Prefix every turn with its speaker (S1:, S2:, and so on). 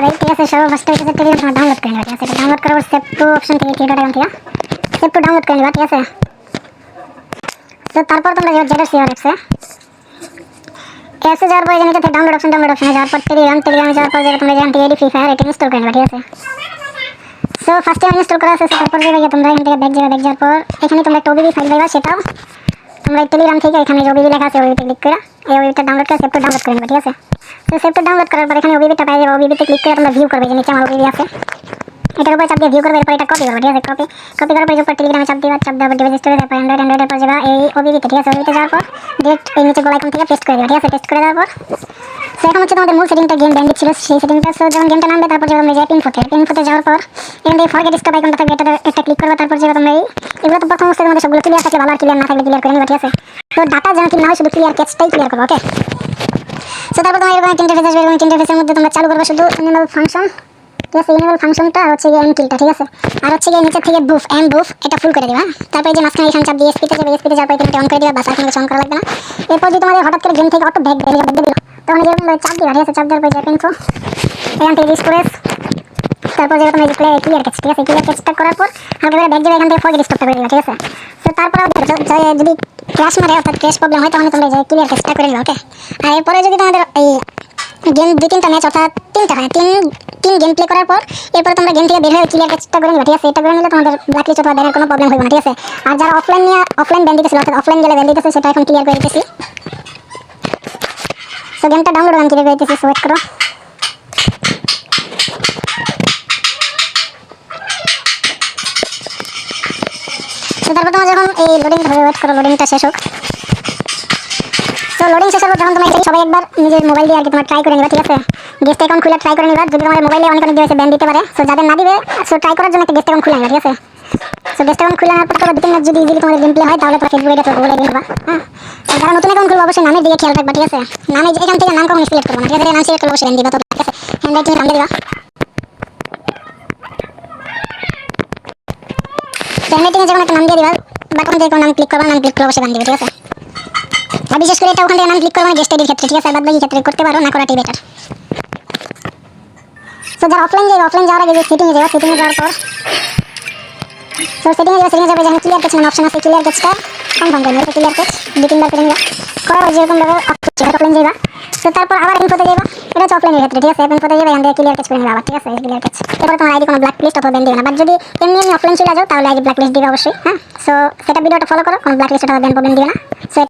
S1: করে ঠিক আছে সর্ব ফার্স্ট হচ্ছে টেলিগ্রাম ডাউনলোড করে নিবা ঠিক আছে ডাউনলোড করার পর সেভ টু অপশন থেকে থ্রি ডট আইকন থেকে সেভ টু ডাউনলোড করে নিবা ঠিক আছে তো তারপর তোমরা যেটা শেয়ার অ্যাপসে যাওয়ার পর এখানে থেকে ডাউনলোড অপশনে যাওয়ার পর টেলিগ্রামে যাওয়ার পর যেটা তোমরা এখান থেকে এডি ফ্রি ফায়ার এটা ইনস্টল করে নিবা ঠিক আছে সো ফার্স্টে ইনস্টল করা আছে তারপর যাবে তোমরা এখান থেকে ব্যাক যাওয়ার পর এখানে তোমরা একটা ওবিবি ফাইল পাবা সেটাও তোমরা টেলিগ্রাম থেকে এখানে যে ওবিবি লেখা আছে ওবিবিতে ক্লিক করে এই ওবিবিটা ডাউনলোড করে সেভ টু ডাউনলোড করে নিবা ঠিক আছে তো সেভ টু ডাউনলোড করার পর এখানে ওবিবিটা পাই যাবে ওবিবিতে ক্লিক করে তোমরা ভিউ করবে যে নিচে আমার ওবিবি আছে এটার উপর চাপ দিয়ে ভিউ করবে এরপর এটা কপি করবে ঠিক আছে কপি করার পর উপর টেলিগ্রামে চাপ দিবা ডিভাইস স্টোরেজ তারপর অ্যান্ড্রয়েডের পর যাবা এই ওবিবিতে ঠিক আছে ওবিবিতে যাওয়ার পর ডাইরেক্ট এই নিচে গোল আইকন থেকে পেস্ট করে দিবা ঠিক আছে পেস্ট করে দেওয়ার পর সো এখন হচ্ছে তোমাদের মূল সেটিংটা গেম ব্যান্ড ছিল সেই সেটিংটা সো যখন গেমটা নামবে তারপর যাবে তোমরা ইনফোতে যাওয়ার পর এখান থেকে ফরগেট স্টপ আইকনটা থাকবে এটা একটা ক্লিক করবে তারপর যাবে তোমরা এগুলো তো প্রথম অবস্থায় তোমাদের সবগুলো ক্লিয়ার থাকলে ভালো আর ক্লিয়ার না থাকলে ক্লিয়ার করে নিবা ঠিক আছে তো ডাটা যেন কি না হয় শুধু ক্লিয়ার ক্যাচটাই ক্লিয়ার করবে ওকে সো তারপর তোমরা এরকম ইন্টারফেস আসবে এবং ইন্টারফেসের মধ্যে তোমরা চালু করবে শুধু এনিমেল ফাংশন ঠিক আছে এনিমেল ফাংশনটা আর হচ্ছে এম কিলটা ঠিক আছে আর হচ্ছে নিচে থেকে বুফ এটা ফুল করে দিবা তারপর এই যে মাঝখানে এখানে চাপ দিয়ে এসপিতে যাওয়ার পর এটা অন করে দিবা বাস আর কোনো অন করা লাগবে না এরপর যদি তোমাদের হঠাৎ করে গেম থেকে অটো ব্যাক দিল তখন যেরকম চাপ দিবা ঠিক আছে চাপ দেওয়ার পর জ্যাপ ইনফো এখান থেকে স্টোরেজ তারপর যেরকম এই ক্লিয়ার ক্যাচ ঠিক আছে ক্লিয়ার ক্যাচটা করার পর হালকা করে ব্যাক যাবে এখান থেকে ফরগেট স্টপটা করে দিবা ঠিক আছে তো তারপর যদি ক্র্যাশ মারে অর্থাৎ ক্র্যাশ প্রবলেম হয় তখন তোমরা ক্লিয়ার ক্যাচটা করে নিবা ওকে আর এরপরে যদি তোমাদের এই গেম 2-3টা ম্যাচ অর্থাৎ 3টা হয় 3 গেম প্লে করার পর এরপর তোমরা গেম থেকে বের হয়ে ক্লিয়ার ক্যাচটা করে নিবা ঠিক আছে এটা করে নিলে তোমাদের ব্ল্যাকলিস্ট অথবা ব্যানের কোনো প্রবলেম হবে না ঠিক আছে আর যারা অফলাইন ব্যান দিতেছিল অর্থাৎ অফলাইন গেলে ব্যান দিতেছে সেটা এখন ক্লিয়ার করে দিতেছি সো গেমটা ডাউনলোড আমি ক্লিয়ার করে দিতেছি সো ওয়েট করো তো তারপর তোমরা যখন এই লোডিং হবে ওয়েট করো লোডিংটা শেষ হোক তো লোডিং শেষ হলো যখন তোমরা সবাই একবার নিজের মোবাইল দিয়ে আর কি তোমরা ট্রাই করে নিবা ঠিক আছে গেস্ট অ্যাকাউন্ট খুলে ট্রাই করে নিবা যদি তোমার মোবাইলে অনেক ডিভাইসে ব্যান দিতে পারে সো যাদের না দিবে সো ট্রাই করার জন্য একটা গেস্ট অ্যাকাউন্ট খুলে নিবা ঠিক আছে সো গেস্ট অ্যাকাউন্ট খুলে নেওয়ার পর তোমরা 2-3 ম্যাচ যদি ইজিলি তোমাদের গেম প্লে হয় তাহলে তোমরা ফেসবুকে এটা গুগলে দিবা হ্যাঁ আর যারা নতুন অ্যাকাউন্ট খুলবে অবশ্যই নামের দিকে খেয়াল রাখবা ঠিক আছে নামে এখান থেকে নাম কখনো সিলেক্ট করবে না ঠিক আছে নাম সিলেক্ট করলে অবশ্যই ব্যান দিবা তো ঠিক আছে হ্যান্ড রাইটিং নাম দিবা হ্যান্ড রাইটিং যখন একটা নাম দিয়ে দিবা বাটন থেকে নাম ক্লিক করবা নাম ক্লিক করে অবশ্যই ব্যান দিবে ঠিক আছে আর বিশেষ করে এটা ওখান থেকে নাম ক্লিক করবা গেস্ট আইডির ক্ষেত্রে ঠিক আছে বাদ বাকি ক্ষেত্রে করতে পারো না করাটাই বেটার সো যারা অফলাইন যাওয়ার আগে যে সেটিংয়ে যাওয়ার পর সো সেটিংয়ে যাবে যেখানে ক্লিয়ার ক্যাচ নামে অপশন আছে ক্লিয়ার ক্যাচটা কনফার্ম করে নিবা ক্লিয়ার ক্যাচ 2-3 বার করে নিবা করার যেরকম ভাবে অফলাইন যাবা তো তারপর আবার ইনফোতে যাবা এটা হচ্ছে অফলাইনের ক্ষেত্রে ঠিক আছে ইনফোতে যাবে এখান থেকে ক্লিয়ার ক্যাচ করে নিবা আবার ঠিক আছে ক্লিয়ার ক্যাচ এরপর তোমার আইডি কোনো ব্ল্যাক লিস্ট অথবা ব্যান দিবে না বাট যদি এমনি অফলাইন চলে যাও তাহলে আইডি ব্ল্যাক লিস্ট দিবে অবশ্যই হ্যাঁ সো সেটা ভিডিওটা ফলো করো কোনো ব্ল্যাক লিস্ট অথবা ব্যান প্রবলেম দিবে না সো